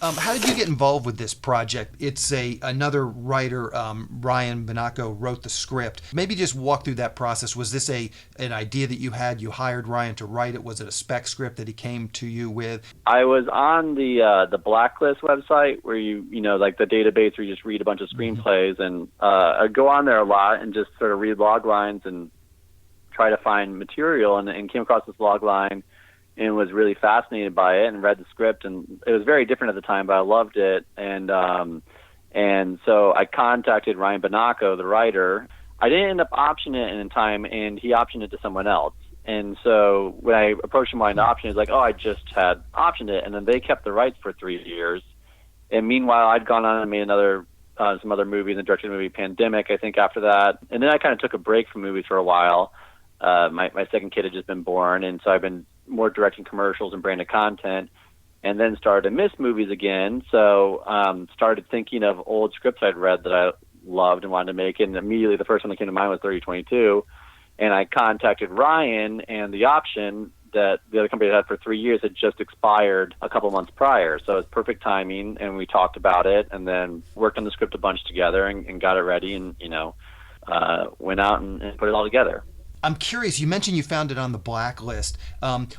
How did you get involved with this project? It's another writer, Ryan Banaco, wrote the script. Maybe just walk through that process. Was this an idea that you had? You hired Ryan to write it? Was it a spec script that he came to you with? I was on the Blacklist website where like the database where you just read a bunch of screenplays, and I'd go on there a lot and just sort of read log lines and try to find material, and came across this log line and was really fascinated by it and read the script, and it was very different at the time, but I loved it. And so I contacted Ryan Banaco, the writer. I didn't end up optioning it in time, and he optioned it to someone else. And so when I approached him on the option, he's like, "Oh, I just had optioned it," and then they kept the rights for 3 years. And meanwhile, I'd gone on and made some other movies and directed the movie Pandemic, I think, after that. And then I kind of took a break from movies for a while. My second kid had just been born, and so I've been more directing commercials and branded content, and then started to miss movies again. So started thinking of old scripts I'd read that I loved and wanted to make, and immediately the first one that came to mind was 3022. And I contacted Ryan, and the option that the other company had for 3 years had just expired a couple months prior. So it was perfect timing, and we talked about it, and then worked on the script a bunch together and got it ready, and went out and put it all together. I'm curious, you mentioned you found it on the Blacklist.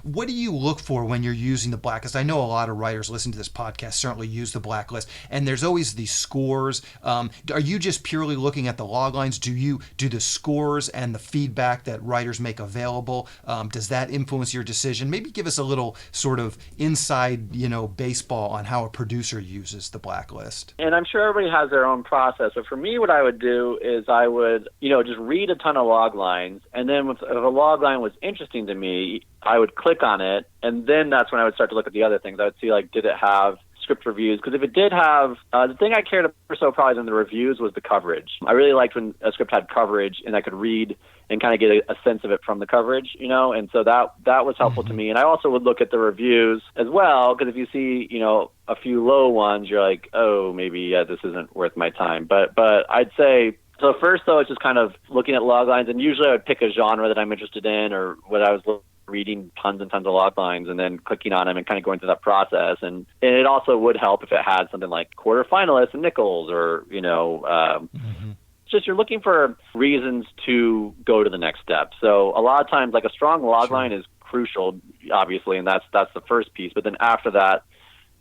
What do you look for when you're using the Blacklist? I know a lot of writers listening to this podcast certainly use the Blacklist, and there's always these scores. Are you just purely looking at the log lines? Do the scores and the feedback that writers make available, does that influence your decision? Maybe give us a little sort of inside, baseball on how a producer uses the Blacklist. And I'm sure everybody has their own process, but for me, what I would do is I would, just read a ton of log lines, and then if a log line was interesting to me, I would click on it, and then that's when I would start to look at the other things. I would see, did it have script reviews? Because if it did have, the thing I cared more so probably than the reviews was the coverage. I really liked when a script had coverage, and I could read and kind of get a sense of it from the coverage, and so that was helpful to me. And I also would look at the reviews as well, because if you see, a few low ones, you're like, oh, maybe this isn't worth my time. But I'd say, so first, though, it's just kind of looking at log lines, and usually I would pick a genre that I'm interested in or what I was reading tons and tons of log lines, and then clicking on them and kind of going through that process. And it also would help if it had something like quarterfinalists and nickels, or, just you're looking for reasons to go to the next step. So a lot of times, a strong log line is crucial, obviously, and that's the first piece. But then after that,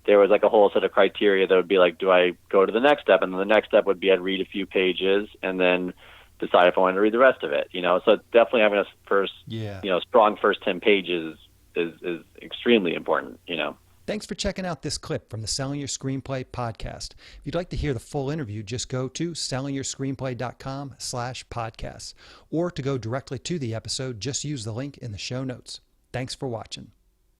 there was a whole set of criteria that would be do I go to the next step? And then the next step would be I'd read a few pages and then decide if I wanted to read the rest of it, So definitely having a first, strong first 10 pages is extremely important, Thanks for checking out this clip from the Selling Your Screenplay podcast. If you'd like to hear the full interview, just go to sellingyourscreenplay.com/podcasts, or to go directly to the episode, just use the link in the show notes. Thanks for watching.